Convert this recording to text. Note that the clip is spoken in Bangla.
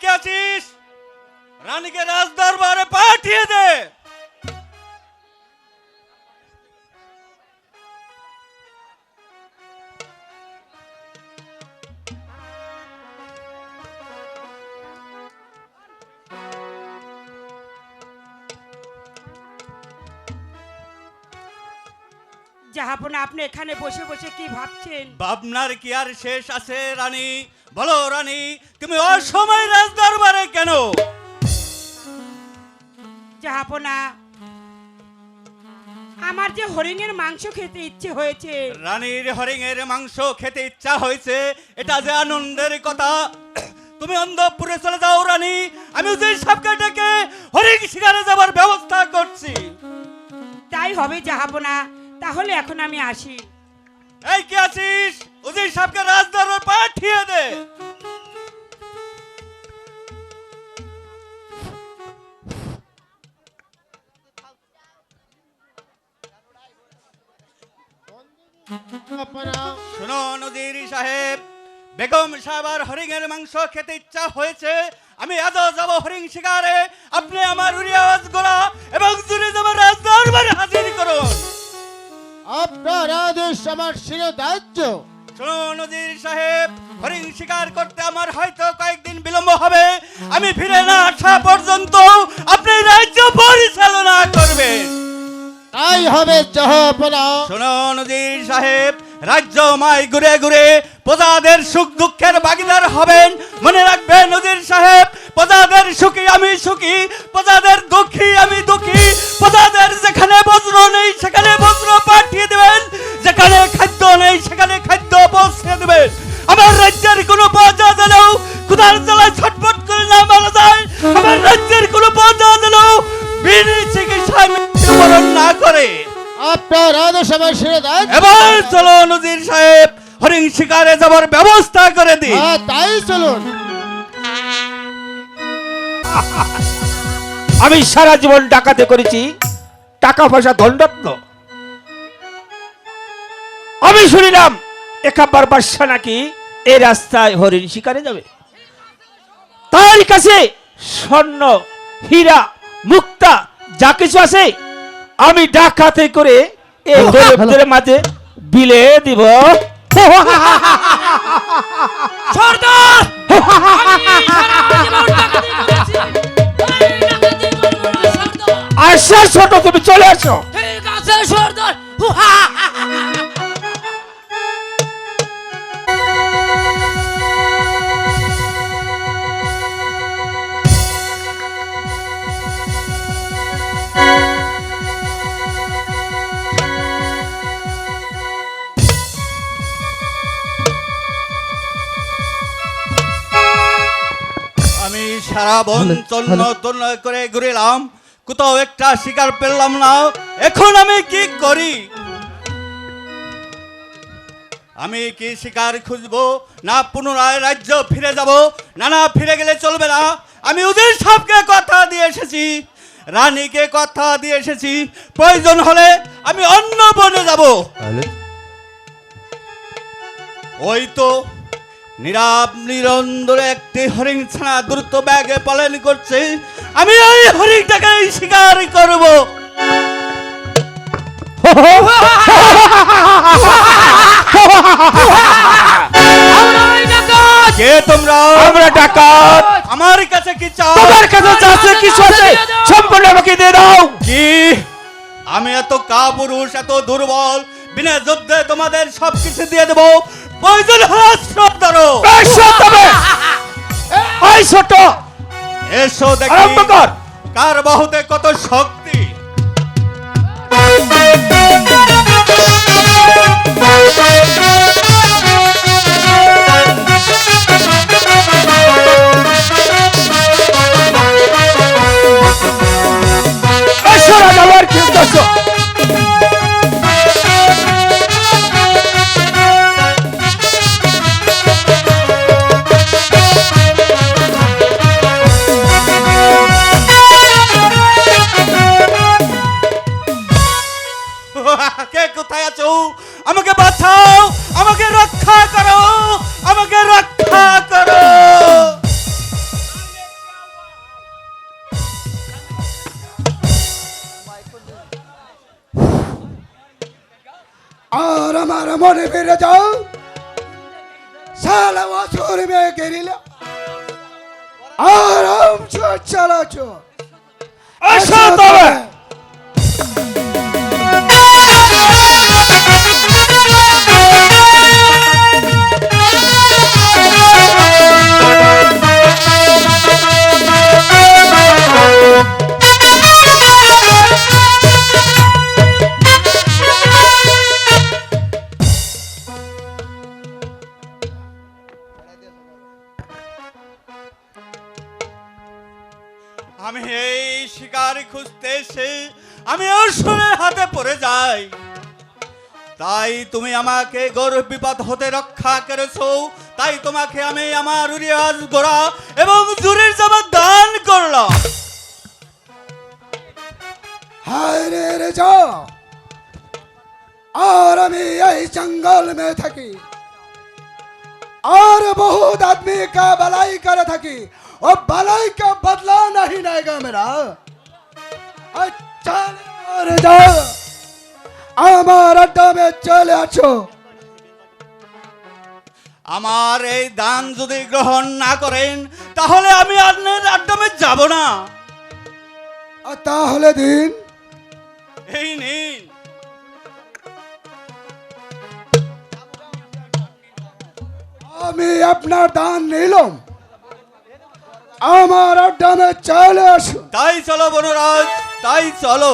কে আছিস? রানীকে রাজ দরবারে পাঠিয়ে দে। জাহাপনা, আপনি এখানে বসে বসে কি ভাবছেন? ভাবনার কি আর শেষ আছে রানী? বলো রানী, তুমি অসময় রাজ দরবারে কেন? জাহাপনা, আমার যে হরিণের মাংস খেতে ইচ্ছে হয়েছে। রানীর হরিণের মাংস খেতে ইচ্ছা হয়েছে, এটা যে আনন্দের কথা। তুমি অন্তঃপুরে চলে যাও রানী, আমি উজির সাহেবকে ডেকে হরিণ শিকারে যাবার ব্যবস্থা করছি। তাই হবে জাহাপনা, তাহলে এখন আমি আসি। এই কে আছিস? উজির সাহেবকে রাজ দরবার পাঠিয়ে দে। শোনো নজির সাহেব, বেগম সাহেবার হরিণের মাংস খেতে ইচ্ছা হয়েছে। আমি আজ যাব হরিণ শিকারে। আপনি আমার উড়িয়াওয়াজ গোলা এবং জুড়ে যাবার রাজ দরবারে হাজির করুন। আপনার আদেশ আমার শিরোধার্য। শোনো নজির সাহেব, হরিণ শিকার করতে আমার হয়তো কয়েকদিন বিলম্ব হবে। আমি ফিরে না আসা পর্যন্ত আপনি রাজ্য পরিচালনা করবেন। তাই হবে জাহাপনা। শোনো নজির সাহেব, রাজ্য মাই ঘুরে ঘুরে প্রজাদের সুখ দুঃখের ভাগিদার হবেন। মনে রাখবেন নজির সাহেব, প্রজাদের সুখী আমি সুখী, প্রজাদের দুঃখী আমি দুঃখী। প্রজাদের যেখানে বজ্র নেই সেখানে বজ্র পাঠিয়ে দেবেন, যেখানে খাদ্য নেই সেখানে খাদ্য পৌঁছে দেবেন। আমার রাজ্যের কোনো প্রজা যেন ক্ষুধার জ্বালায় ছটফট করে না মারা যায়। আমার রাজ্যের কোনো প্রজা যেন বিনা চিকিৎসায় মৃত্যুবরণ না করে। আপনার আদেশ আমার শিরোধার্য। এবার চলো নজির সাহেব, হরিণ শিকারে যাবার ব্যবস্থা করে দিই। হ্যাঁ, তাই চলুন। আমি সারা জীবন ডাকাতি করেছি, টাকা পয়সা ধনরত্ন। আমি শুনিলাম একাবার বাদশা নাকি এই রাস্তায় হরিণ শিকারে যাবে। তার কাছে স্বর্ণ, হীরা, মুক্তা যা কিছু আছে আমি ডাকাতি করে এই গরিবদের মাঝে বিলে দিব। সর্দার, আমি সারা জীবন ডাকাতি করেছি। আমি ডাকাতি করব না সর্দার। আচ্ছা ছোট, তুমি চলে আসো। ঠিক আছে সর্দার। আমি সারা বন তন্ন তন্ন করে ঘুরিলাম, কোথাও একটা শিকার পেলাম না। এখন আমি কি করি? আমি কি শিকার খুঁজবো, না পুনরায় রাজ্য ফিরে যাব? না না, ফিরে গেলে চলবে না। আমি উজির সাহেবকে কথা দিয়ে এসেছি, রানীকে কথা দিয়ে এসেছি, প্রয়োজন হলে আমি অন্য বনে যাব। ওই তো নীরব নিরন্দরে একটি হরিণ ছানা দ্রুত ব্যাগে পালন করছে। আমি ওই হরিণটাকে শিকার করব। কে তোমরা? আমরা ডাকাত। আমার কাছে কি চাও? তোমার কাছে যা আছে কিছু আছে সম্পূর্ণ আমাকে দিয়ে দাও। কি আমি এত কাপুরুষ, এত দুর্বল? বিনা যুদ্ধে তোমাদের সবকিছু দিয়ে দেবো। প্রয়োজন হস্ত্র ধরো। ওই ছোট, এসো দেখি আরম্ভ কর। কার বাহুতে কত শক্তি। এসো রাজা, আমার কি উদ্দেশ্য? কে কোথায় আছো? আমাকে বাঁচাও, আমাকে রক্ষা করো, আমাকে রক্ষা করো। আর আমার মনে ফিরে যাও সালা বছর মেয়ে গেরিলা আরাম চালাচো আসো তবে আমি এই শিকার খুঁজতে এসে আমি অসুরের হাতে পড়ে যাই, তাই তুমি আমাকে গৌরব বিপদ হতে রক্ষা করেছো, তাই তোমাকে আমি আমার উরিয়াজ গোড়া এবং জুরির জামা দান করলাম। हाय रे जा और আমি এই জঙ্গল में থাকি और बहुत आदमी का भलाई करे থাকি और भलाई का बदला नहीं लेगा मेरा अच्छा रे जा আমার আড্ডা में চলে আসো আমার এই দান যদি গ্রহণ না করেন তাহলে আমি আপনার আড্ডামে যাব না। তাহলে দিন এই নিন। আমি আপনার দান নিলাম আমার আড্ডা में চলে আসো তাই চলো বনরাজ, তাই চলো।